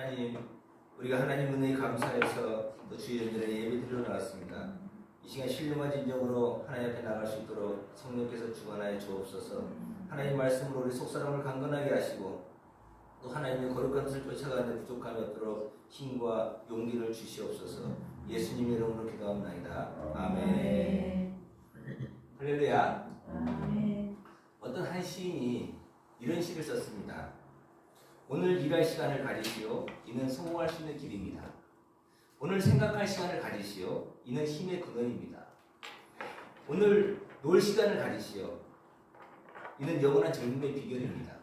하나님, 우리가 하나님 은혜에 감사해서 또 주의 전전에 예배드리러 나왔습니다. 이 시간 신령한 진정으로 하나님 앞에 나갈 수 있도록 성령께서 주관하여 주옵소서. 하나님 말씀으로 우리 속사람을 강건하게 하시고 또 하나님의 거룩한 뜻을 쫓아가는 데 부족함이 없도록 힘과 용기를 주시옵소서. 예수님의 이름으로 기도합니다. 아멘. 할렐루야. 아멘. 어떤 한 시인이 이런 시를 썼습니다. 오늘 일할 시간을 가지시오. 이는 성공할 수 있는 길입니다. 오늘 생각할 시간을 가지시오. 이는 힘의 근원입니다. 오늘 놀 시간을 가지시오. 이는 영원한 젊음의 비결입니다.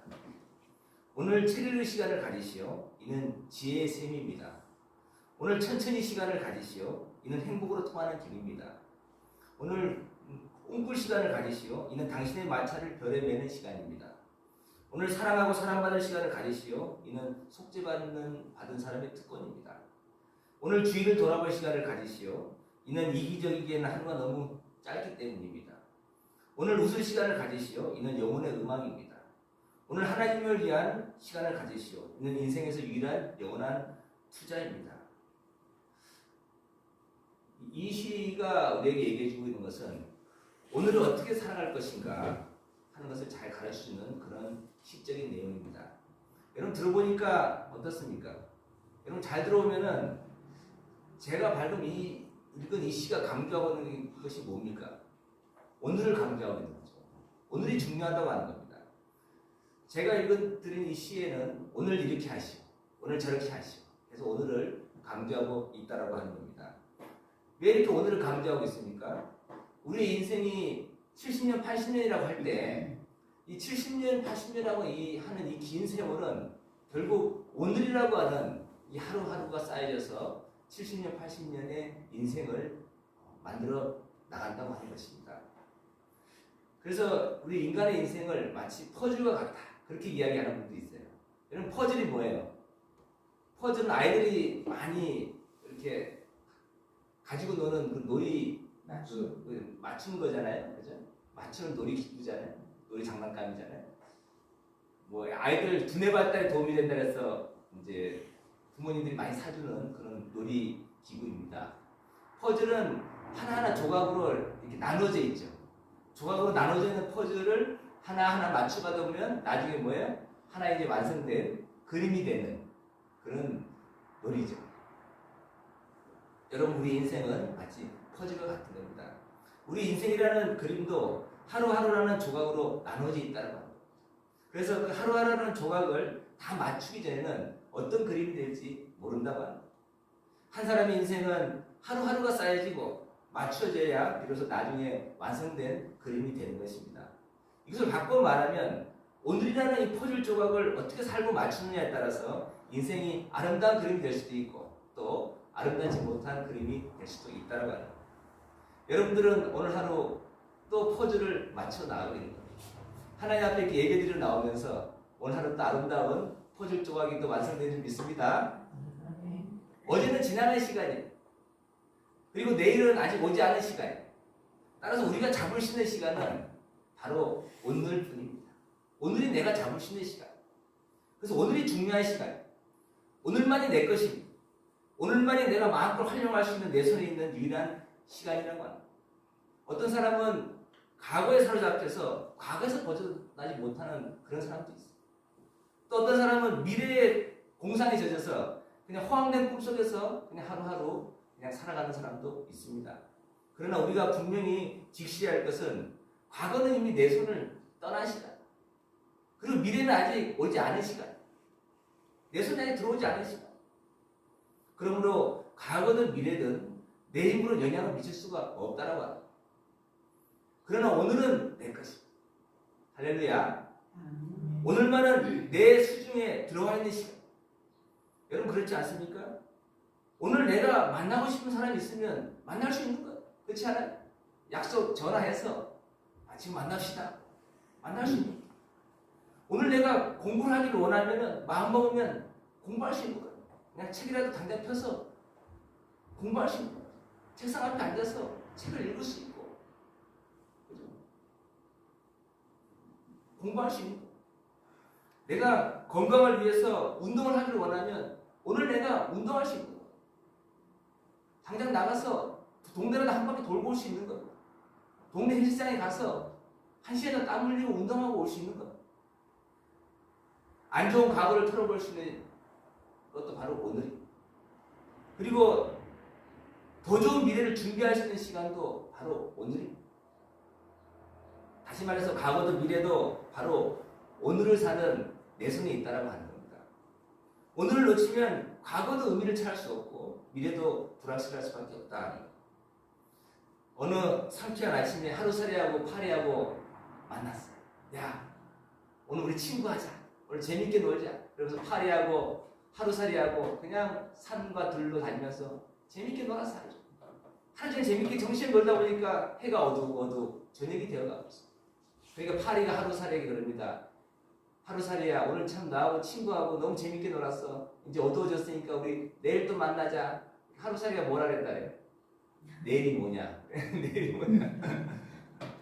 오늘 책 읽을 시간을 가지시오. 이는 지혜의 셈입니다. 오늘 천천히 시간을 가지시오. 이는 행복으로 통하는 길입니다. 오늘 꿈꿀 시간을 가지시오. 이는 당신의 마차를 별에 매는 시간입니다. 오늘 사랑하고 사랑받을 시간을 가지시오. 이는 속죄받은 사람의 특권입니다. 오늘 주위를 돌아볼 시간을 가지시오. 이는 이기적이기에는 하루가 너무 짧기 때문입니다. 오늘 웃을 시간을 가지시오. 이는 영혼의 음악입니다. 오늘 하나님을 위한 시간을 가지시오. 이는 인생에서 유일한 영원한 투자입니다. 이 시가 우리에게 얘기해주고 있는 것은 오늘을 어떻게 살아갈 것인가 하는 것을 잘 가르쳐주는 그런 시적인 내용입니다. 여러분 들어보니까 어떻습니까? 여러분 잘 들어오면은 제가 방금 읽은 이 시가 강조하고 있는 것이 뭡니까? 오늘을 강조하고 있는 거죠. 오늘이 중요하다고 하는 겁니다. 제가 읽어드린 이 시에는 오늘 이렇게 하시오, 오늘 저렇게 하시오. 그래서 오늘을 강조하고 있다라고 하는 겁니다. 왜 이렇게 오늘을 강조하고 있습니까? 우리의 인생이 70년, 80년이라고 할 때 이 70년, 80년이라고 하는 이 긴 세월은 결국 오늘이라고 하는 이 하루하루가 쌓여져서 70년, 80년의 인생을 만들어 나간다고 하는 것입니다. 그래서 우리 인간의 인생을 마치 퍼즐과 같다, 그렇게 이야기하는 분도 있어요. 여러분 퍼즐이 뭐예요? 퍼즐은 아이들이 많이 이렇게 가지고 노는 그 놀이 맞추는 거잖아요. 그죠? 맞추는 놀이 기구잖아요. 놀이 장난감이잖아요. 뭐 아이들 두뇌 발달에 도움이 된다 해서 이제 부모님들이 많이 사주는 그런 놀이 기구입니다. 퍼즐은 하나하나 조각으로 이렇게 나눠져 있죠. 조각으로 나눠져 있는 퍼즐을 하나하나 맞춰가다 보면 나중에 뭐예요? 하나 이제 완성된 그림이 되는 그런 놀이죠. 여러분 우리 인생은 마치 퍼즐과 같은 겁니다. 우리 인생이라는 그림도 하루하루라는 조각으로 나눠져 있다는 겁니다. 그래서 그 하루하루라는 조각을 다 맞추기 전에는 어떤 그림이 될지 모른다고 합니다. 한 사람의 인생은 하루하루가 쌓여지고 맞춰져야 비로소 나중에 완성된 그림이 되는 것입니다. 이것을 바꿔 말하면 오늘이라는 이 퍼즐 조각을 어떻게 살고 맞추느냐에 따라서 인생이 아름다운 그림이 될 수도 있고 또 아름답지 못한 그림이 될 수도 있다고 합니다. 여러분들은 오늘 하루 또 퍼즐을 맞춰 나가고 있는 겁니다. 하나님 앞에 이렇게 예배드리러 나오면서 오늘 하루 또 아름다운 퍼즐 조각이 또 완성되는 줄 믿습니다. 어제는 지나간 시간이에요. 그리고 내일은 아직 오지 않은 시간이에요. 따라서 우리가 잡을 수 있는 시간은 바로 오늘뿐입니다. 오늘이 내가 잡을 수 있는 시간. 그래서 오늘이 중요한 시간이에요. 오늘만이 내 것입니다. 오늘만이 내가 마음껏 활용할 수 있는 내 손에 있는 유일한 시간이라고 합니다. 어떤 사람은 과거에 사로잡혀서 과거에서 벗어나지 못하는 그런 사람도 있어요. 또 어떤 사람은 미래의 공상에 젖어서 그냥 허황된 꿈속에서 그냥 하루하루 그냥 살아가는 사람도 있습니다. 그러나 우리가 분명히 직시해야 할 것은 과거는 이미 내 손을 떠난 시간, 그리고 미래는 아직 오지 않은 시간, 내 손에 아직 들어오지 않은 시간. 그러므로 과거든 미래든 내 힘으로 영향을 미칠 수가 없다라고 합니다. 그러나 오늘은 내 것입니다. 할렐루야. 오늘만은 내 수중에 들어와 있는 시간. 여러분 그렇지 않습니까? 오늘 내가 만나고 싶은 사람이 있으면 만날 수 있는 거예요. 그렇지 않아요? 약속 전화해서 지금 만납시다. 만날 수 있는 거예요. 오늘 내가 공부를 하기를 원하면 마음 먹으면 공부할 수 있는 거예요. 그냥 책이라도 당장 펴서 공부할 수 있는 거예요. 책상 앞에 앉아서 책을 읽을 수 있고 그죠? 공부할 수 있는 거예요. 내가 건강을 위해서 운동을 하기를 원하면 오늘 내가 운동할 수 있는 거예요. 당장 나가서 동네라도 한 바퀴 돌고 올 수 있는 거예요. 동네 헬스장에 가서 1시간 땀 흘리고 운동하고 올 수 있는 거예요. 안 좋은 과거를 털어볼 수 있는 것도 바로 오늘입니다. 그리고 더 좋은 미래를 준비할 수 있는 시간도 바로 오늘입니다. 다시 말해서 과거도 미래도 바로 오늘을 사는 내 손에 있다라고 하는 겁니다. 오늘을 놓치면 과거도 의미를 찾을 수 없고 미래도 불확실할 수밖에 없다. 어느 상쾌한 아침에 하루살이하고 파리하고 만났어요. 야, 오늘 우리 친구하자. 오늘 재밌게 놀자. 그러면서 파리하고 하루살이하고 그냥 산과 들로 다니면서 재밌게 놀았어요. 하루 종일 재밌게 정신을 놀다 보니까 해가 어두워 저녁이 되어가고 있어요. 그러니까 파리가 하루살이에게 그럽니다. 하루살이야, 오늘 참 나하고 친구하고 너무 재밌게 놀았어. 이제 어두워졌으니까 우리 내일 또 만나자. 하루살이가 뭐라 그랬다래요? 내일이 뭐냐? 내일이 뭐냐?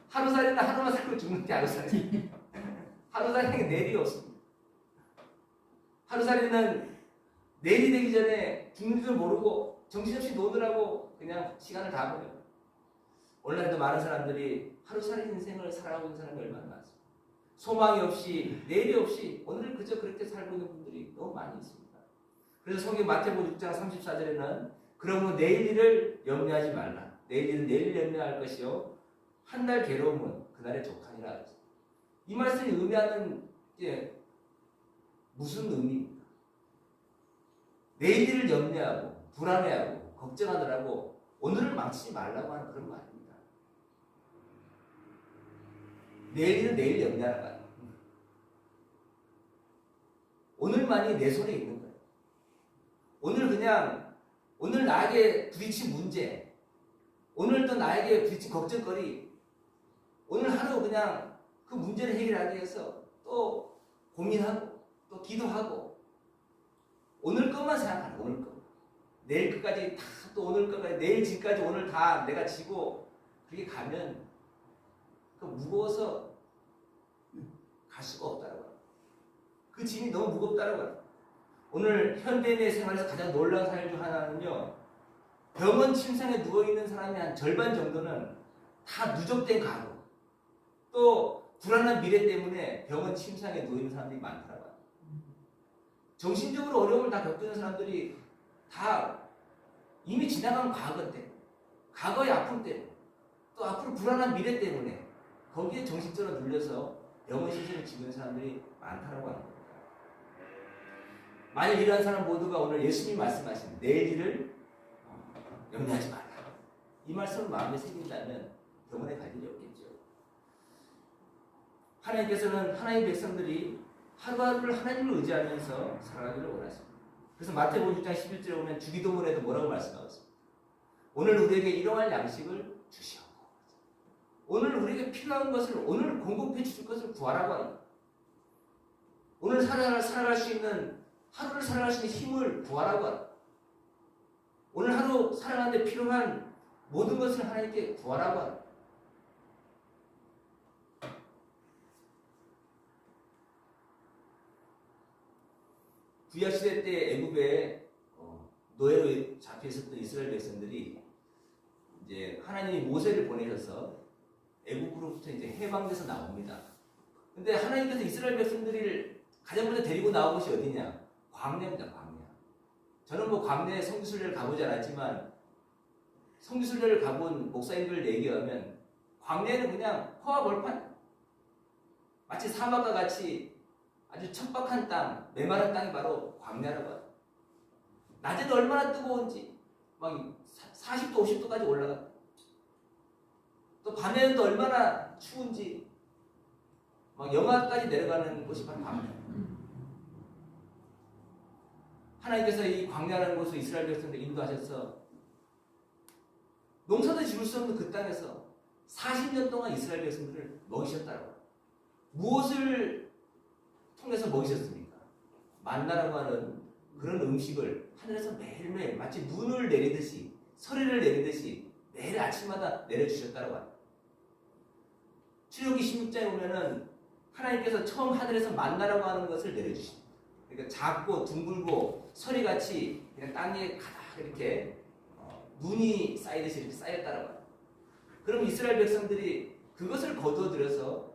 하루살이는 하루만 살고 죽는 게 하루살이. 하루살이는 내일이 없습니다. 하루살이는 내일이 되기 전에 죽는 줄 모르고 정신없이 노느라고 그냥 시간을 다 버려요. 오늘날도 많은 사람들이 하루살이 인생을 살아가고 있는 사람이 얼마나 많습니다. 소망이 없이 내일이 없이 오늘을 그저 그렇게 살고 있는 분들이 너무 많이 있습니다. 그래서 성경 마태복음 6장 34절에는 그러므로 내일 일을 염려하지 말라. 내일 일은 내일 염려할 것이요 한 날 괴로움은 그날의 족하니라. 이 말씀이 의미하는 게 무슨 의미입니까? 내일 일을 염려하고 불안해하고 걱정하더라고 오늘을 망치지 말라고 하는 그런 거 아닙니다. 내일은 내일 염려하는 거예요. 오늘만이 내 손에 있는 거예요. 오늘 나에게 부딪힌 문제, 오늘 또 나에게 부딪힌 걱정거리, 오늘 하루 그냥 그 문제를 해결하기 위해서 또 고민하고 또 기도하고 오늘 것만 생각하는 오늘 것. 내일 끝까지 다 또 오늘 것까지 내일 집까지 오늘 다 내가 지고 그렇게 가면 그 무거워서 갈 수가 없다라고 합니다. 그 짐이 너무 무겁다라고 합니다. 오늘 현대인의 생활에서 가장 놀라운 사실 중 하나는요. 병원 침상에 누워있는 사람의 한 절반 정도는 다 누적된 과거 또 불안한 미래 때문에 병원 침상에 누워있는 사람들이 많다라고 합니다. 정신적으로 어려움을 다 겪는 사람들이 다 이미 지나간 과거 때문에 과거의 아픔 때문에 또 앞으로 불안한 미래 때문에 거기에 정신적으로 눌려서 병원 신세를 지는 사람들이 많다라고 하는 겁니다. 만일 이러한 사람 모두가 오늘 예수님이 말씀하신 내일 일을 염려하지 말라. 이 말씀을 마음에 새긴다면 병원에 갈 일이 없겠죠. 하나님께서는 하나님의 백성들이 하루하루를 하나님을 의지하면서 살아가기를 원하십니다. 그래서 마태복음 6장 11절에 보면 주기도문에도 뭐라고 말씀하고 있습니다. 오늘 우리에게 일용할 양식을 주시오. 오늘 우리에게 필요한 것을 오늘 공급해 주실 것을 구하라고 합니다. 오늘 살아갈 수 있는 하루를 살아갈 수 있는 힘을 구하라고 합니다. 오늘 하루 살아가는데 필요한 모든 것을 하나님께 구하라고 합니다. 구약시대 때 애굽에 노예로 잡혀 있었던 이스라엘 백성들이 이제 하나님이 모세를 보내셔서 애굽으로부터 이제 해방돼서 나옵니다. 근데 하나님께서 이스라엘 백성들을 가장 먼저 데리고 나온 곳이 어디냐? 광야입니다. 광야. 저는 뭐 광야에 성지순례를 가보지 않았지만 성지순례를 가본 목사님들 얘기하면 광야에는 그냥 허와 벌판 마치 사막과 같이 아주 척박한 땅, 메마른 땅이 바로 광야라고 해요. 낮에도 얼마나 뜨거운지 막 40도, 50도까지 올라가. 또 밤에는 또 얼마나 추운지 막 영하까지 내려가는 곳이 바로 광야. 하나님께서 이 광야라는 곳을 이스라엘 백성들 인도하셔서 농사도 지을 수 없는 그 땅에서 40년 동안 이스라엘 백성들을 먹이셨다고 해요. 무엇을 통해서 먹이셨습니까? 만나라고 하는 그런 음식을 하늘에서 매일매일 마치 눈을 내리듯이 서리를 내리듯이 매일 아침마다 내려주셨다고 합니다. 출애굽기 16장에 보면은 하나님께서 처음 하늘에서 만나라고 하는 것을 내려주십니다. 그러니까 작고 둥글고 서리같이 그냥 땅에 가닥 이렇게 눈이 쌓이듯이 이렇게 쌓였다는 거예요. 그럼 이스라엘 백성들이 그것을 거두어들여서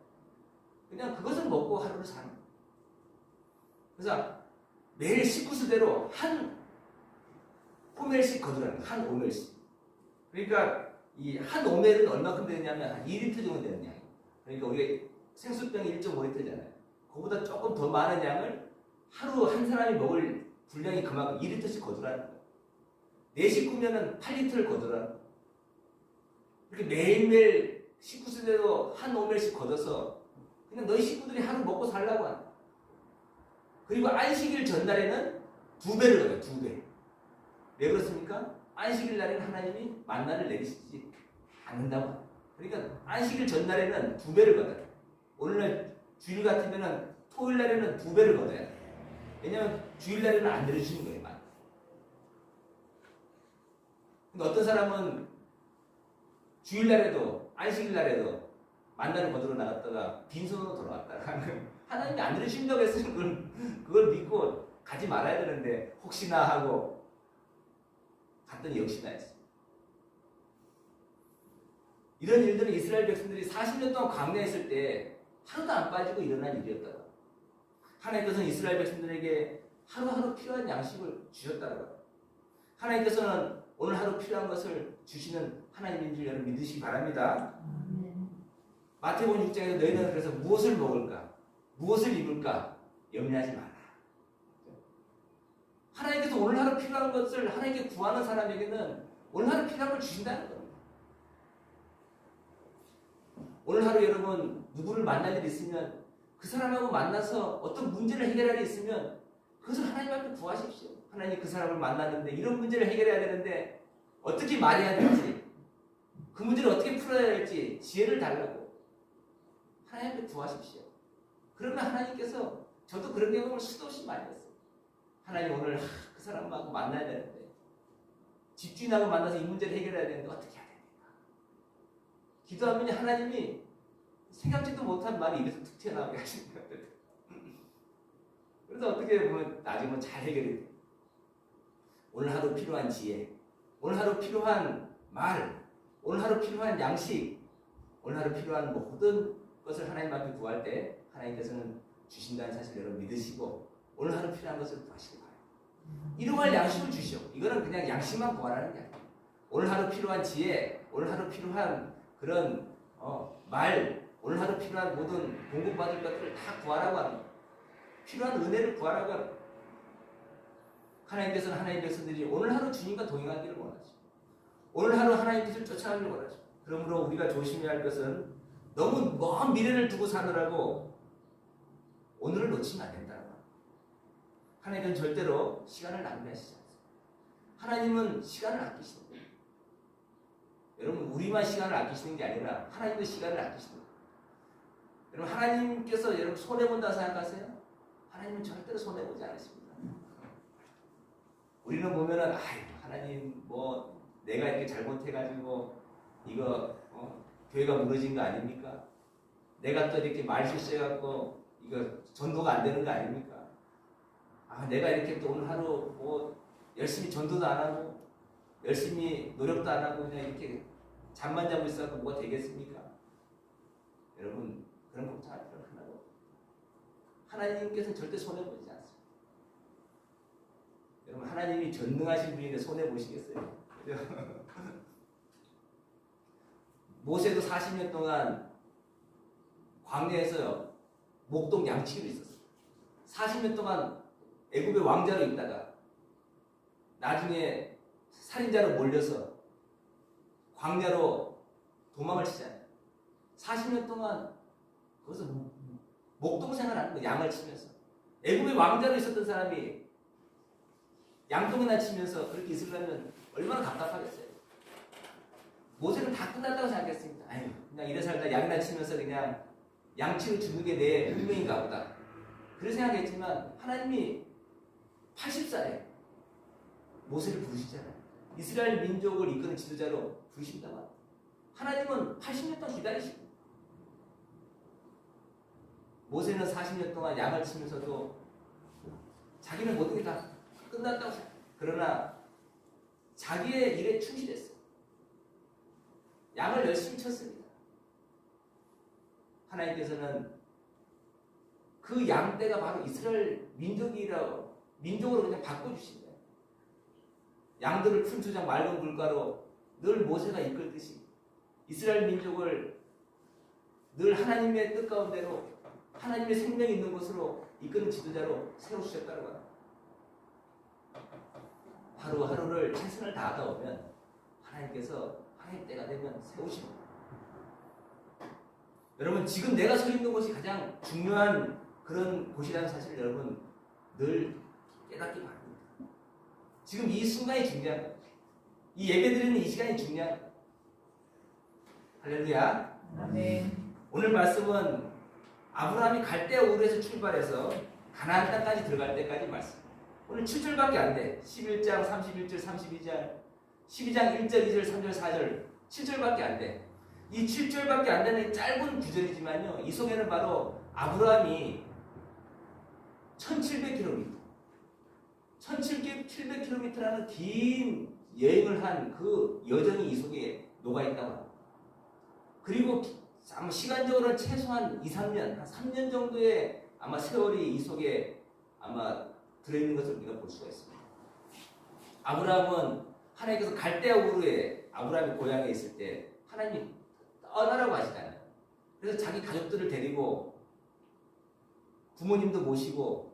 그냥 그것을 먹고 하루를 사는 거예요. 그래서 매일 식구수대로 한 호멜씩 거두라는 거예요. 한 오멜씩. 그러니까 이 한 오멜은 얼마큼 되느냐면 한 2리터 정도 되는 양이에요. 그러니까 우리가 생수병이 1.5리터잖아요. 그보다 조금 더 많은 양을 하루 한 사람이 먹을 분량이 그만큼 2리터씩 거두라는 거예요. 내 식구면은 8리터를 거두라는 거예요. 이렇게 매일매일 식구수대로 한 오멜씩 걷어서 그냥 너희 식구들이 하루 먹고 살라고 하는 거예요. 그리고 안식일 전날에는 2배를 거둬요. 2배. 왜 그렇습니까? 안식일 날에는 하나님이 만나를 내리시지 않는다고. 그러니까 안식일 전날에는 2배를 걷어요. 오늘날 주일 같으면 토요일 날에는 2배를 걷어야 돼요. 왜냐하면 주일 날에는 안 내려주시는 거예요. 근데 어떤 사람은 주일 날에도 안식일 날에도 만나를 거두러 나갔다가 빈손으로 돌아왔다가 하나님이 안 내려주신다고 했으면 그걸 믿고 가지 말아야 되는데 혹시나 하고 갔더니 역시나 했어요. 이런 일들은 이스라엘 백성들이 40년 동안 광야에 있을 때 하루도 안 빠지고 일어난 일이었다고. 하나님께서는 이스라엘 백성들에게 하루하루 필요한 양식을 주셨다고. 하나님께서는 오늘 하루 필요한 것을 주시는 하나님인 줄 여러분 믿으시기 바랍니다. 마태복음 6장에서 너희는 그래서 무엇을 먹을까? 무엇을 입을까? 염려하지 마라. 하나님께서 오늘 하루 필요한 것을 하나님께 구하는 사람에게는 오늘 하루 필요한 걸 주신다는 겁니다. 오늘 하루 여러분 누구를 만날 일이 있으면 그 사람하고 만나서 어떤 문제를 해결할 일이 있으면 그것을 하나님 앞에 구하십시오. 하나님 그 사람을 만났는데 이런 문제를 해결해야 되는데 어떻게 말해야 될지 그 문제를 어떻게 풀어야 될지 지혜를 달라고 하나님 앞에 구하십시오. 그러면 하나님께서 저도 그런 경험을 수도 없이 많이 했어요. 하나님 오늘 그 사람하고 만나야 되는데 집주인하고 만나서 이 문제를 해결해야 되는데 어떻게 해야 됩니까? 기도하면 하나님이 생각지도 못한 말이 입에서 툭 튀어나오게 하시는 것 같아요. 그래서 어떻게 보면 나중에 잘 해결이 돼요. 오늘 하루 필요한 지혜, 오늘 하루 필요한 말, 오늘 하루 필요한 양식, 오늘 하루 필요한 모든 것을 하나님 앞에 구할 때 하나님께서는 주신다는 사실을 여러분 믿으시고 오늘 하루 필요한 것을 구하시기 바랍니다. 일용할 양식을 주시오. 이거는 그냥 양식만 구하라는 게 아니에요. 오늘 하루 필요한 지혜, 오늘 하루 필요한 그런 말, 오늘 하루 필요한 모든 공급받을 것들을 다 구하라고 하는 거예요. 필요한 은혜를 구하라고 하는 거예요. 하나님께서는 하나님의 백성들이 오늘 하루 주님과 동행하기를 원하시고 오늘 하루 하나님 뜻을 쫓아가기를 원하시고 그러므로 우리가 조심해야 할 것은 너무 먼 미래를 두고 사느라고 오늘을 놓치면 안 된다는 거예요. 하나님은 절대로 시간을 낭비하시지 않습니다. 하나님은 시간을 아끼시는 거예요. 여러분 우리만 시간을 아끼시는 게 아니라 하나님도 시간을 아끼시는 거예요. 여러분 하나님께서 여러분 손해본다고 생각하세요? 하나님은 절대로 손해보지 않으십니다. 우리는 보면은 하나님 뭐 내가 이렇게 잘못해가지고 이거 교회가 무너진 거 아닙니까? 내가 또 이렇게 말 실수해갖고 이거 전도가 안 되는 거 아닙니까? 내가 이렇게 또 오늘 하루 뭐 열심히 전도도 안 하고 열심히 노력도 안 하고 그냥 이렇게 잠만 자고 있어갖고 뭐가 되겠습니까? 여러분 그런 걱정할 필요는 하나도 없어요. 하나님께서는 절대 손해보지 않습니다. 여러분 하나님이 전능하신 분인데 손해보시겠어요? 모세도 40년 동안 광야에서 목동 양치기로 있었어요. 40년 동안 애굽의 왕자로 있다가 나중에 살인자로 몰려서 광야로 도망을 치잖아요. 40년 동안 거기서 목동 생활하는 거예요. 양을 치면서. 애굽의 왕자로 있었던 사람이 양동이나 치면서 그렇게 있으려면 얼마나 답답하겠어요. 모세는 다 끝났다고 생각했습니다. 그냥 이래 살다 양이나 치면서 그냥 양치로 죽는 게 내 운명인가 보다. 그렇게 생각했지만 하나님이 80살에 모세를 부르시잖아요. 이스라엘 민족을 이끄는 지도자로 부르신다고. 하나님은 80년 동안 기다리시고 모세는 40년 동안 양을 치면서도 자기는 모든 게 다 끝났다고 생각해. 그러나 자기의 일에 충실했어. 양을 열심히 쳤습니다. 하나님께서는 그 양떼가 바로 이스라엘 민족으로 그냥 바꿔주신 거예요. 양들을 푼 투정 맑은 물가로 늘 모세가 이끌듯이 이스라엘 민족을 늘 하나님의 뜻 가운데로 하나님의 생명이 있는 곳으로 이끄는 지도자로 세우셨다고 합니다. 하루하루를 최선을 다하다 보면 하나님께서 하나님 때가 되면 세우십니다. 여러분, 지금 내가 서 있는 곳이 가장 중요한 그런 곳이라는 사실을 여러분 늘 깨닫기 바랍니다. 지금 이 순간이 중요한 거예요. 이 예배드리는 이 시간이 중요한 거예요. 할렐루야. 아멘. 오늘 말씀은 아브라함이 갈대아 우르에서 출발해서 가나안 땅까지 들어갈 때까지 말씀. 오늘 7절밖에 안 돼. 11장, 31절, 32절, 12장 1절, 2절, 3절, 4절 7절밖에 안 돼. 이 7절밖에 안 되는 짧은 구절이지만요, 이 속에는 바로 아브라함이 1700km 1700km라는 긴 여행을 한 그 여정이 이 속에 녹아있다고 합니다. 그리고 아마 시간적으로는 최소한 2, 3년, 한 3년 정도의 아마 세월이 이 속에 아마 들어있는 것을 우리가 볼 수가 있습니다. 아브라함은 하나님께서 갈대아 우르에 아브라함이 고향에 있을 때 하나님이 떠나라고 하시잖아요. 그래서 자기 가족들을 데리고 부모님도 모시고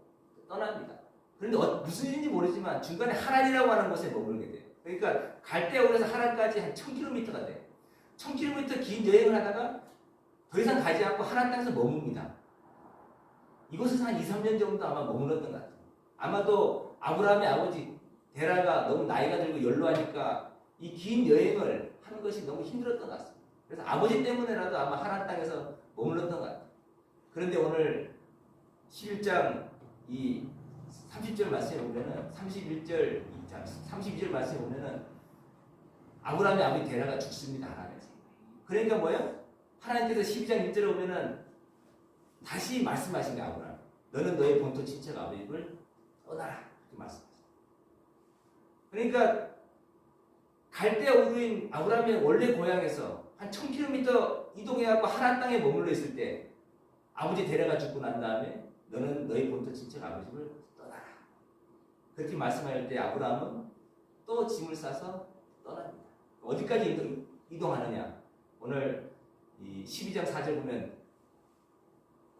떠납니다. 그런데 무슨 일인지 모르지만 중간에 하란이라고 하는 곳에 머물게 돼요. 그러니까 갈대아 우르에서 하란까지 한 1000km가 돼요. 1000km 긴 여행을 하다가 더 이상 가지 않고 하란 땅에서 머뭅니다. 이곳에서 한 2, 3년 정도 아마 머물렀던 것 같아요. 아마도 아브라함의 아버지 데라가 너무 나이가 들고 연로하니까 이 긴 여행을 하는 것이 너무 힘들었던 것 같습니다. 그래서 아버지 때문에라도 아마 하란 땅에서 머물렀던 것 같아요. 그런데 오늘 11장 이 30절 말씀에 보면은 32절 말씀에 보면은 아브라함의 아버지 데라가 죽습니다. 하란에서. 그러니까 뭐예요? 하나님께서 12장 1절에 보면은 다시 말씀하신 게 아브라함. 너는 너의 본토 친척 아버지를 떠나라. 이렇게 말씀하셨어요. 그러니까 갈대아 우르인 아브라함의 원래 고향에서 한 1000km 이동해갖고 하란 땅에 머물러 있을 때 아버지 데려가 죽고 난 다음에 너는 너희 본토 친척 아버지를 떠나라. 그렇게 말씀할 때 아브라함은 또 짐을 싸서 떠납니다. 어디까지 이동하느냐? 오늘 이 12장 4절 보면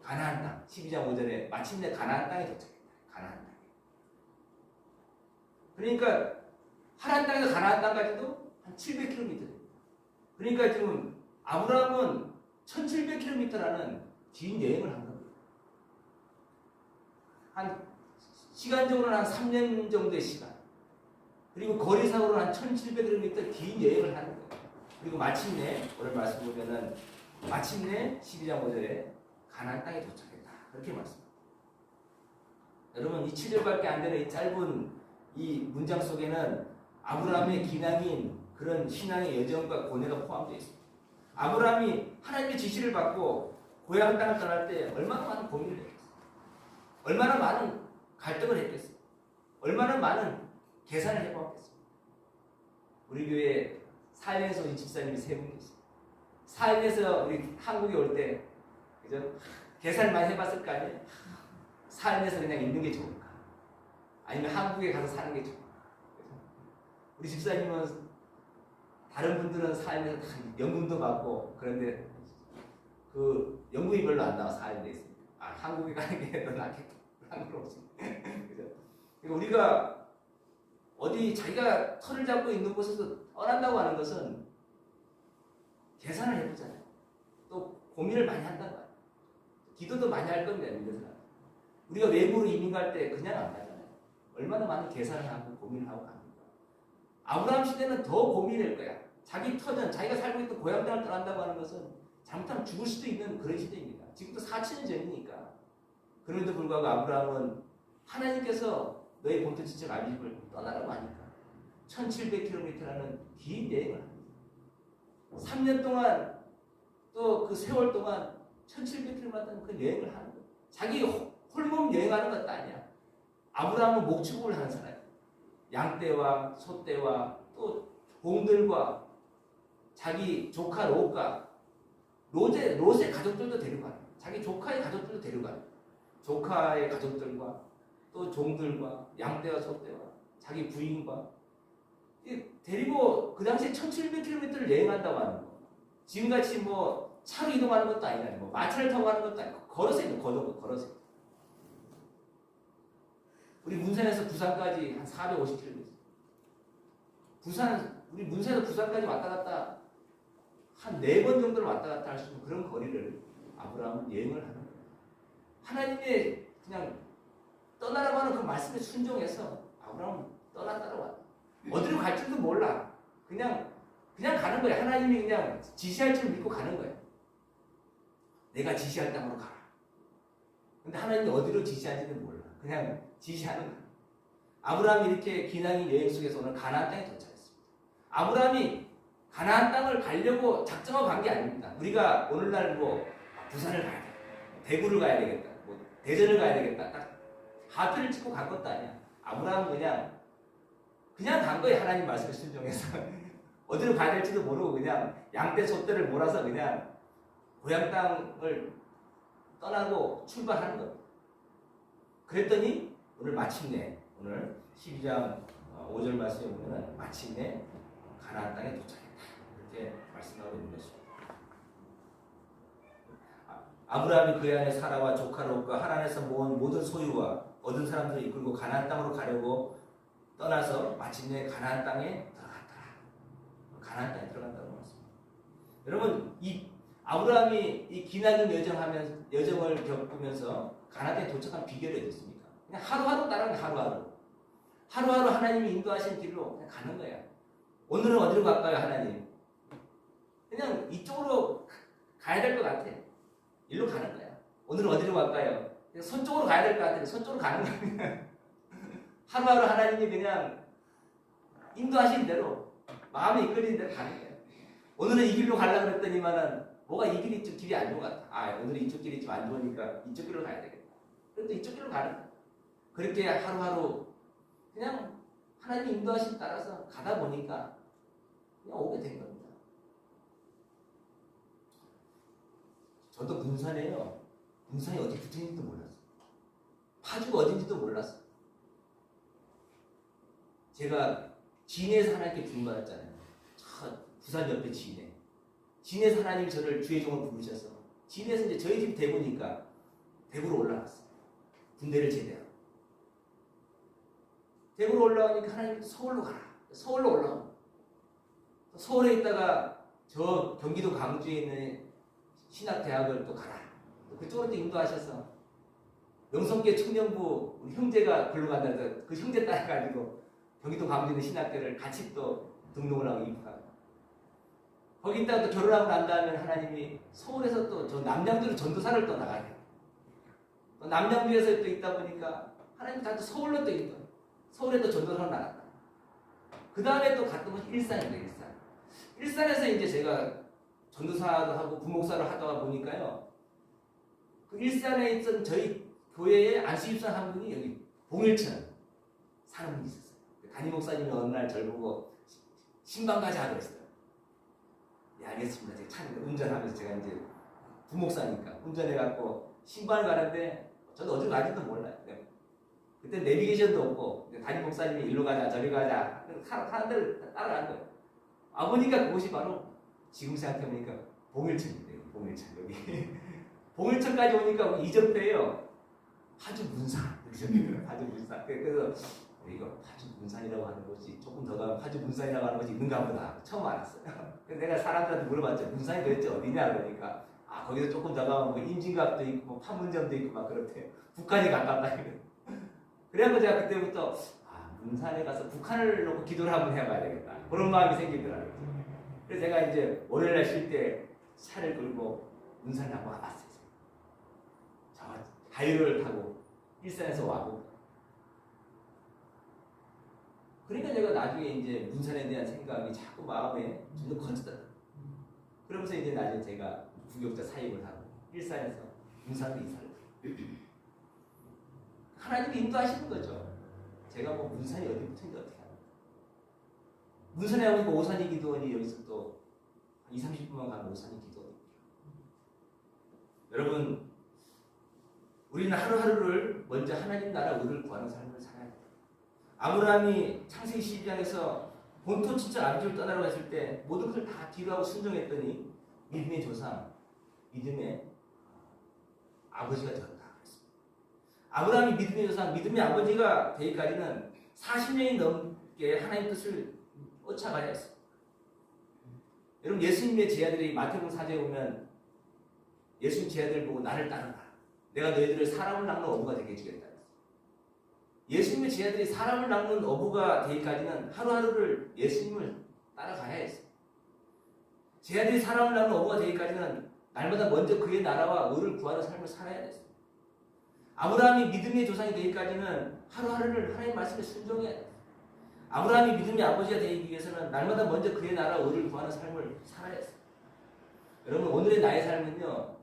가나안 땅, 12장 5절에 마침내 가나안 땅에 도착했다. 가나안 땅에. 그러니까 하란 땅에서 가나안 땅까지도 한 700km 됩니다. 그러니까 지금 아브라함은 1700km라는 긴 여행을 한 겁니다. 한 시간적으로는 한 3년 정도의 시간. 그리고 거리상으로는 한 1700km 긴 여행을 하는 거예요. 그리고 마침내 오늘 말씀 보면은 마침내 12장 5절에 가나안 땅에 도착했다. 그렇게 말씀합니다. 여러분, 이 7절밖에 안 되는 이 짧은 이 문장 속에는 아브라함의 기나긴 그런 신앙의 여정과 고뇌가 포함되어 있습니다. 아브라함이 하나님의 지시를 받고 고향 땅을 떠날 때 얼마나 많은 고민을 했겠어요. 얼마나 많은 갈등을 했겠어요. 얼마나 많은 계산을 해보았겠어요. 우리 교회에 사인에서 오신 집사님이 3분 계세요. 사인에서 우리 한국에 올 때 그죠? 계산을 많이 해봤을 거 아니에요? 사인에서 그냥 있는 게 좋을까? 아니면 한국에 가서 사는 게 좋을까? 우리 집사님은 다른 분들은 사인에서 연금도 받고 그런데 그 연금이 별로 안 나와. 사인에 있으니까 한국에 가는 게 더 낫겠다. 한국으로 오지. 그죠? 그러니까 우리가 어디 자기가 터를 잡고 있는 곳에서 떠난다고 하는 것은 계산을 해보잖아요. 또 고민을 많이 한다는 거예요. 기도도 많이 할 겁니다. 믿는 사람. 우리가 외부로 이민 갈 때 그냥 안 가잖아요. 얼마나 많은 계산을 하고 고민을 하고 갑니다. 아브라함 시대는 더 고민일 거야. 자기 터전, 자기가 살고 있던 고향 땅을 떠난다고 하는 것은 잘못하면 죽을 수도 있는 그런 시대입니다. 지금도 4,000년 전이니까. 그럼에도 불구하고 아브라함은 하나님께서 너의 본토 친척 아비집을 떠나라고 하니까 1700km라는 긴 여행을 합니다. 3년 동안 또 그 세월 동안 1700km라는 그 여행을 하는 거예요. 자기 홀몸 여행하는 것도 아니야. 아브라함은 목축을 하는 사람. 양떼와 소떼와 또 공들과 자기 조카 롯과 롯의 가족들도 데려가요. 자기 조카의 가족들도 데려가요. 조카의 가족들과 또 종들과 양떼와 소떼와 자기 부인과 데리고 그 당시에 1700km를 여행한다고 하는 거. 지금같이 뭐 차로 이동하는 것도 아니라 뭐 마차를 타고 가는 것도 아니고 걸어서 걸어서. 우리 문산에서 부산까지 한 450km. 우리 문산에서 부산까지 왔다 갔다 한 4번 정도를 왔다 갔다 할 수 있는 그런 거리를 아브라함은 여행을 하는 거예요. 하나님의 그냥 떠나라고 하는 그 말씀에 순종해서 아브라함은 떠났다고 왔다. 어디로 갈지도 몰라. 그냥 가는 거예요. 하나님이 그냥 지시할 줄 믿고 가는 거예요. 내가 지시할 땅으로 가라. 근데 하나님이 어디로 지시하는지는 몰라. 그냥 지시하는 거예요. 아브라함이 이렇게 기나긴 여행 속에서 오늘 가나안 땅에 도착했습니다. 아브라함이 가나안 땅을 가려고 작정하고 간 게 아닙니다. 우리가 오늘날 뭐 부산을 가야 돼, 대구를 가야 되겠다, 뭐 대전을 가야 되겠다, 딱 하트를 찍고 간 것도 아니야. 아브라함은 그냥 간 거예요. 하나님 말씀에 순종해서 어디로 가야 될지도 모르고 그냥 양떼 소떼를 몰아서 그냥 고향 땅을 떠나고 출발하는 겁니다. 그랬더니 오늘 마침내 오늘 12장 5절 말씀에 보면 마침내 가나안 땅에 도착했다. 이렇게 말씀하고 있는 것입니다. 아브라함이 그의 아내 사라와 조카 롯과 하란에서 모은 모든 소유와 얻은 사람들을 이끌고 가나안 땅으로 가려고 떠나서 마침내 가나안 땅에 들어갔더라. 가나안 땅에 들어간다고 말씀입니다. 여러분, 이 아브라함이 이 기나긴 여정을 겪으면서 가나안 땅에 도착한 비결이 어디 있습니까? 그냥 하루하루 따라가는 하루하루 하나님이 인도하신 길로 그냥 가는 거야. 오늘은 어디로 갈까요, 하나님? 그냥 이쪽으로 가야 될 것 같아. 일로 가는 거야. 오늘은 어디로 갈까요? 서쪽으로 가야 될 것 같아. 서쪽으로 가는 거야. 하루하루 하나님이 그냥 인도하신 대로, 마음에 이끌리는 대로 가는 거야. 오늘은 이 길로 가려고 그랬더니만은 뭐가 이 길이 안 좋은 것 같아. 오늘은 이쪽 길이 좀 안 좋으니까 이쪽 길로 가야 되겠다. 그래도 이쪽 길로 가는 거야. 그렇게 하루하루 그냥 하나님 인도하심 따라서 가다 보니까 그냥 오게 된 겁니다. 저도 문산에요. 문산이 어디 붙어있는지도 몰랐어요. 파주가 어딘지도 몰랐어요. 제가 진해에서 하나님께 부름받았잖아요. 부산 옆에 진해. 진해에서 하나님이 저를 주의 종으로 부르셔서 진해에서 이제 저희 집 대구니까 대구로 올라갔어요. 군대를 제대하고. 대구로 올라오니까 하나님이 서울로 가라. 서울로 올라오고. 서울에 있다가 저 경기도 광주에 있는 신학대학을 또 가라. 그쪽으로 또 인도하셔서 명성계 청년부 우리 형제가 글로 간다 해서 그 형제 따라가지고 경기도 광주에 있는 신학대를 같이 또 등록을 하고 입학하고 거기 있다가 또 결혼하고 난 다음에 하나님이 서울에서 또 저 남양주로 전도사를 또 나가게 해요. 또 남양주에서 또 있다 보니까 하나님이 다 또 서울로 또 인도 서울에 또 전도사로 나갔다. 그 다음에 또 갔던 곳이 일산입니다. 일산에서 이제 제가 전도사도 하고 부목사를 하다가 보니까요. 그 일산에 있던 저희 교회에 안수집사 한 분이 여기 봉일천 사는 분이 있었어요. 담임 목사님이 어느 날 저를 보고 신방 가자 그랬어요. 네, 알겠습니다. 제가 차 운전하면서 제가 이제 부목사니까 운전해갖고 신방을 가는데 저도 어디로 가지도 몰라요. 그때 내비게이션도 없고 담임 목사님이 일로 가자 저리 가자 하는 데를 따라간 거예요. 보니까 그곳이 바로 지금 생각해보니까 봉일천인데요. 봉일천 여기 봉일천까지 오니까 이정표예요. 파주 문산 파주 문산. 그래서 이거 파주 문산이라고 하는 곳이 조금 더 가면 파주 문산이라고 하는 곳이 있는가 보다 처음 알았어요. 그래서 내가 사람들한테 물어봤죠. 문산이 도대체 어디냐 그러니까 거기서 조금 더 가면 뭐 임진각도 있고 뭐 판문점도 있고 막 그렇대요. 북한이 가깝다. 그래서 제가 그때부터 문산에 가서 북한을 놓고 기도를 한번 해봐야 되겠다. 그런 마음이 생기더라고요. 그래서 제가 이제 월요일날 쉴 때 차를 끌고 문산을 한번 와봤어요. 저 자유를 타고 일산에서 와고. 그러니까 제가 나중에 이제 문산에 대한 생각이 자꾸 마음에 점점 커지더라고요. 그러면서 이제 나중에 제가 부교육자 사역을 하고 일산에서 문산으로 이사를 가요. 하나님이 인도하시는 거죠. 제가 뭐 문산이 어디 붙은지 어떻게 합니까? 문산에 하고 있고 오산이 기도원이 여기서 또 20, 30분만 가면 오산이 기도원이. 여러분, 우리는 하루하루를 먼저 하나님 나라 의를 구하는 삶을 살아야 돼요. 아브라함이 창세기 12장에서 본토 친척 아비집을 떠나라고 했을 때 모든 것을 다 뒤로하고 순종했더니 믿음의 조상, 믿음의 아버지가 되었다. 아브라함이 믿음의 조상, 믿음의 아버지가 되기까지는 40년이 넘게 하나님 뜻을 쫓아가야 했어요. 여러분, 예수님의 제자들이 마태복음 4장에 보면 예수님 제자들 보고 나를 따르라. 내가 너희들을 사람을 낚는 어부가 되게 해주겠다. 예수님의 제자들이 사람을 낚는 어부가 되기까지는 하루하루를 예수님을 따라가야 했어요. 제자들이 사람을 낚는 어부가 되기까지는 날마다 먼저 그의 나라와 의를 구하는 삶을 살아야 됐어요. 아브라함이 믿음의 조상이 되기까지는 하루하루를 하나님 말씀에 순종해야 돼요. 아브라함이 믿음의 아버지가 되기 위해서는 날마다 먼저 그의 나라와 의를 구하는 삶을 살아야 했어요. 여러분, 오늘의 나의 삶은요,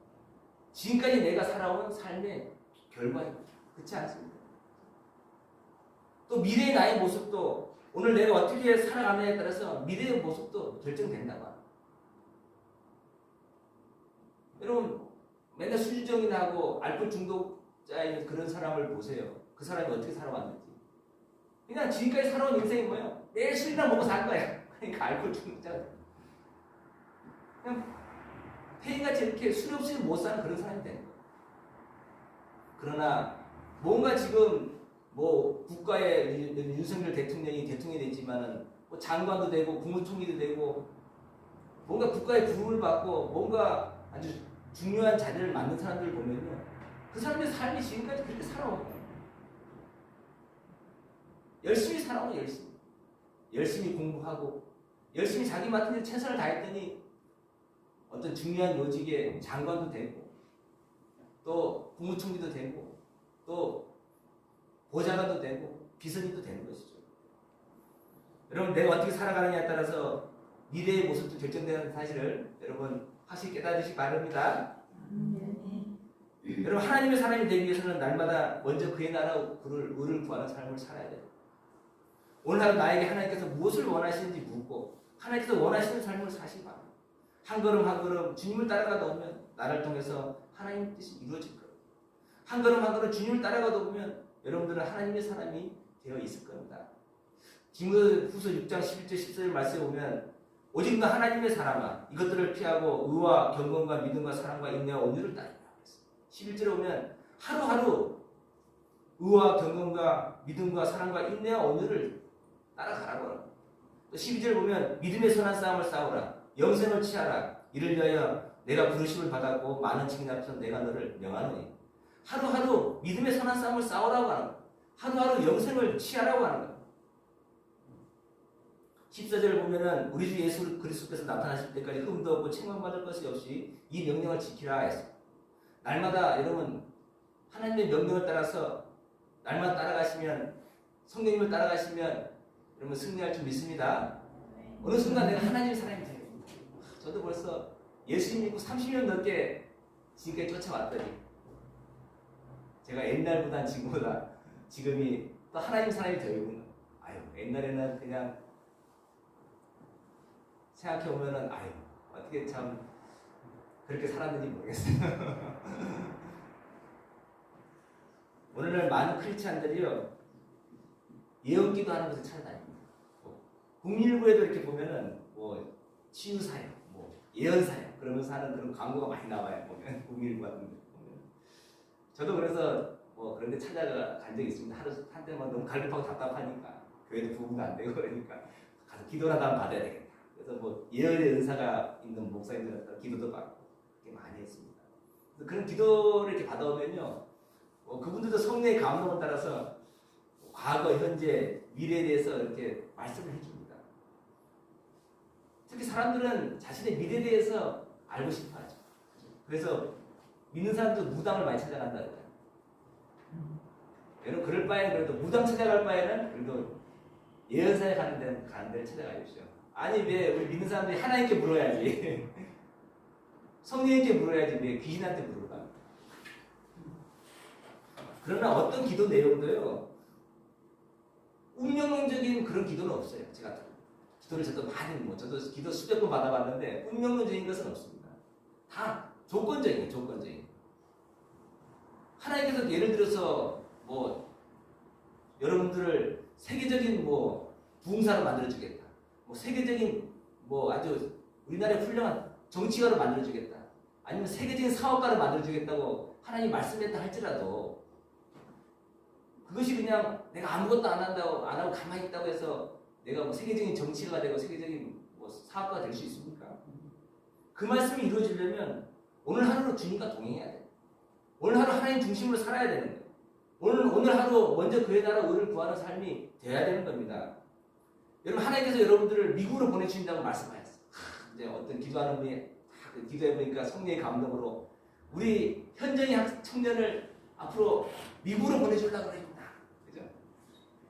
지금까지 내가 살아온 삶의 결과입니다. 그렇지 않습니까? 또 미래의 나의 모습도 오늘 내가 어떻게 살아가느냐에 따라서 미래의 모습도 결정된다고 합니다. 여러분, 맨날 술주정이나 하고 알코올 중독자인 그런 사람을 보세요. 그 사람이 어떻게 살아왔는지. 그냥 지금까지 살아온 인생이 뭐예요? 내일 술이나 먹고 살 거야. 그러니까 알코올 중독자가 돼. 그냥 폐인같이 이렇게 술 없이는 못 사는 그런 사람이 되는 거예요. 그러나 뭔가 지금 뭐 국가의 윤석열 대통령이 됐지만은 뭐 장관도 되고 국무총리도 되고 뭔가 국가의 부름을 받고 뭔가 아주 중요한 자리를 맡는 사람들을 보면요, 그 사람들의 삶이 지금까지 그렇게 살아온 거예요. 열심히 살아온 거예요. 열심히 공부하고 열심히 자기 맡은 일 최선을 다했더니 어떤 중요한 요직에 장관도 되고 또 국무총리도 되고 또 보좌관도 되고 비서님도 되는 것이죠. 여러분, 내가 어떻게 살아가느냐에 따라서 미래의 모습도 결정되는 사실을 여러분 확실히 깨달으시기 바랍니다. 여러분, 하나님의 사람이 되기 위해서는 날마다 먼저 그의 나라 의를 구하는 삶을 살아야 돼요. 오늘 하루 나에게 하나님께서 무엇을 원하시는지 묻고 하나님께서 원하시는 삶을 사시기 바랍니다. 한 걸음 한 걸음 주님을 따라가다 보면 나를 통해서 하나님의 뜻이 이루어질 거예요. 한 걸음 한 걸음 주님을 따라가다 보면 여러분들은 하나님의 사람이 되어 있을 겁니다. 디모데후서 6장 11절 14절 말씀에 보면 오직 너 하나님의 사람아 이것들을 피하고 의와 경건과 믿음과 사랑과 인내와 온유를 따르라. 11절에 보면 하루하루 의와 경건과 믿음과 사랑과 인내와 온유를 따라가라고 합니다. 또 12절 보면 믿음의 선한 싸움을 싸우라. 영생을 취하라. 이를 위하여 내가 부르심을 받았고 많은 증인 앞에서 내가 너를 명하노니. 하루하루 믿음의 선한 싸움을 싸우라고 하는 거예요. 하루하루 영생을 취하라고 하는 거예요. 14절 보면은 우리 주 예수 그리스도께서 나타나실 때까지 흠도 없고 책망받을 것이 없이 이 명령을 지키라 했어요. 날마다 여러분 하나님의 명령을 따라서 날마다 따라가시면 성령님을 따라가시면 여러분 승리할 줄 믿습니다. 어느 순간 내가 하나님의 사람이 돼요. 저도 벌써 예수님 믿고 30년 넘게 지금까지 쫓아왔더니 제가 옛날보다 지금보다 지금이 또 하나님 사람이 되어있구나. 아유, 옛날에는 그냥 생각해보면은 아유 어떻게 참 그렇게 살았는지 모르겠어요. 오늘날 많은 크리스찬들이요 예언기도 하는 것을 찾아다닙니다. 국민일보에도 이렇게 보면은 뭐 치유사역, 뭐 예언사역 그러면서 하는 그런 광고가 많이 나와요. 보면 국민일보 같은 데 보면. 저도 그래서 뭐 그런 데 찾아간 적이 있습니다. 한때만 너무 갈급하고 답답하니까 교회도 부부가 안 되고 그러니까 가서 기도를 하다 받아야 되겠다. 그래서 뭐 예언의 은사가 있는 목사님들한테 기도도 받고 그렇게 많이 했습니다. 그래서 그런 기도를 이렇게 받아오면요, 그분들도 성령의 감동을 따라서 과거, 현재, 미래에 대해서 이렇게 말씀을 해줍니다. 특히 사람들은 자신의 미래에 대해서 알고 싶어하죠. 그래서 믿는 사람도 무당을 많이 찾아간다 그래요. 여러분 그럴 바에는 그래도 무당 찾아갈 바에는 그래도 예언사에 가는 데를 찾아가십시오. 아니 왜 우리 믿는 사람들이 하나님께 물어야지. 성령님께 물어야지 왜 귀신한테 물어봐. 그러나 어떤 기도 내용도요 운명론적인 그런 기도는 없어요. 제가 기도를 저도 많이 저도 기도 수백 번 받아봤는데 운명론적인 것은 없습니다. 다 조건적인. 하나님께서 예를 들어서 뭐 여러분들을 세계적인 뭐 부흥사로 만들어주겠다. 뭐 세계적인 뭐 아주 우리나라의 훌륭한 정치가로 만들어주겠다. 아니면 세계적인 사업가로 만들어주겠다고 하나님 말씀했다 할지라도 그것이 그냥 내가 아무것도 안 하고 가만히 있다고 해서 내가 뭐 세계적인 정치가 되고 세계적인 뭐 사업가가 될 수 있습니까? 그 말씀이 이루어지려면 오늘 하루로 주님과 동행해야 돼. 오늘 하루 하나님 중심으로 살아야 되는 거예요. 오늘 하루 먼저 그의 나라 의를 구하는 삶이 돼야 되는 겁니다. 여러분 하나님께서 여러분들을 미국으로 보내주신다고 말씀하셨어요. 이제 어떤 기도하는 분이 기도해 보니까 성령의 감동으로 우리 현정이 청년을 앞으로 미국으로 보내주려고 그랬다. 그죠?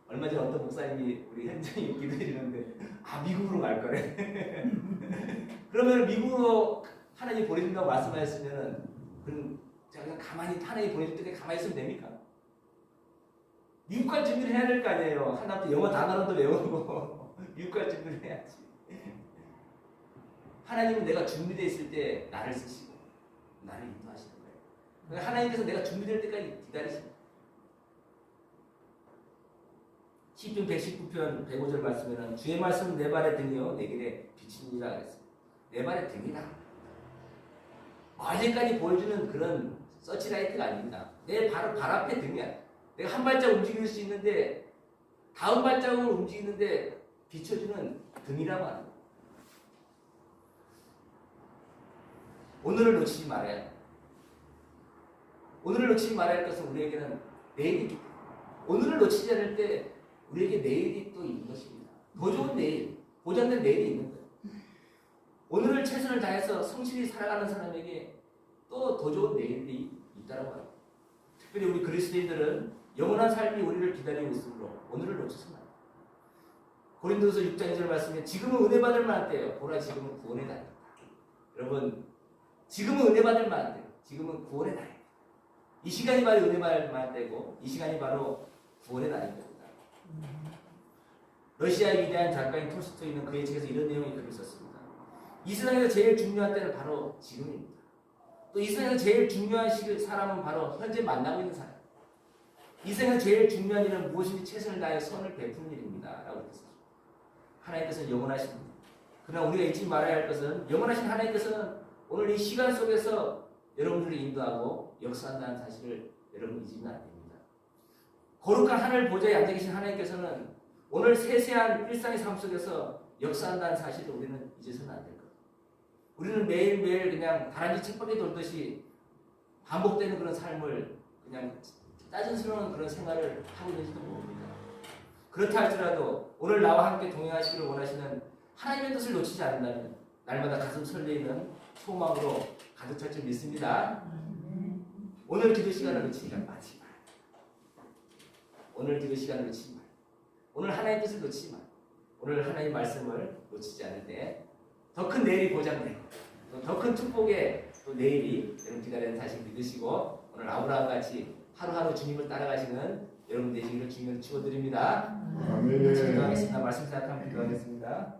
얼마 전에 어떤 목사님이 우리 현정이 기도해 주는데 미국으로 갈 거래. 그러면 미국으로 하나님 보내준다고 말씀하셨으면은 그럼 제가 그냥 가만히 하나님 보내줄 때까지 가만히 있으면 됩니까? 미국 갈 준비를 해야 될 거 아니에요. 하나부터 영어 단어도 외우고 미국 갈 준비를 해야지. 하나님은 내가 준비되어 있을 때 나를 쓰시고 나를 인도하시는 거예요. 그러니까 하나님께서 내가 준비될 때까지 기다리십니다. 시편 119편 105절 말씀에는 주의 말씀은 내 발의 등이요 내 길에 비치니라 그랬어요. 내 발의 등이다. 멀리까지 보여주는 그런 서치라이트가 아닙니다. 내 바로 발 앞에 등이야. 내가 한 발짝 움직일 수 있는데 다음 발짝으로 움직이는데 비춰주는 등이라고 하는 거예요. 오늘을 놓치지 말아야 돼. 오늘을 놓치지 말아야 할 것은 우리에게는 내일이 있기 때문에 오늘을 놓치지 않을 때 우리에게 내일이 또 있는 것입니다. 더 좋은 내일, 보장된 내일이 있는 거예요. 오늘을 최선을 다해서 성실히 살아가는 사람에게 또 더 좋은 내일이 있다고 합니다. 특별히 우리 그리스도인들은 영원한 삶이 우리를 기다리고 있으므로 오늘을 놓치지 말아요. 고린도서 6장 2절 말씀에 지금은 은혜 받을 만한 때예요. 보라 지금은 구원의 날입니다. 여러분 지금은 은혜 받을 만한 때예요. 지금은 구원의 날입니다. 이 시간이 바로 은혜 받을 만한 때고 이 시간이 바로 구원의 날입니다. 러시아의 위대한 작가인 톨스토이는 그의 책에서 이런 내용의 글을 썼습니다. 이 세상에서 제일 중요한 때는 바로 지금입니다. 또 이 세상에서 제일 중요한 사람은 바로 현재 만나고 있는 사람. 이 세상에서 제일 중요한 일은 무엇인지 최선을 다해 선을 베푸는 일입니다. 라고 했습니다. 하나님께서는 영원하십니다. 그러나 우리가 잊지 말아야 할 것은 영원하신 하나님께서는 오늘 이 시간 속에서 여러분들을 인도하고 역사한다는 사실을 여러분 잊으면 안 됩니다. 거룩한 하늘 보좌에 앉아 계신 하나님께서는 오늘 세세한 일상의 삶 속에서 역사한다는 사실을 우리는 잊어서는 안 될 겁니다. 우리는 매일매일 그냥 다람쥐 쳇바퀴 돌듯이 반복되는 그런 삶을 그냥 짜증스러운 그런 생활을 하고 있는지도 모릅니다. 그렇다 할지라도 오늘 나와 함께 동행하시기를 원하시는 하나님의 뜻을 놓치지 않는다면 날마다 가슴 설레이는 소망으로 가득 찰 줄 믿습니다. 오늘 기도 시간을 놓치지 마지 마. 오늘 기도 시간을 놓치지 마. 오늘 하나님의 뜻을 놓치지 마. 오늘 하나님의 말씀을 놓치지 않을 때 더 큰 내일이 보장되고 더 큰 축복의 또 내일이 여러분 기다리는 사실 믿으시고 오늘 아브라함 같이 하루하루 주님을 따라가시는 여러분 되시기를 주님으로 축원드립니다. 아멘. 기도하겠습니다. 말씀 생각하면 기도하겠습니다.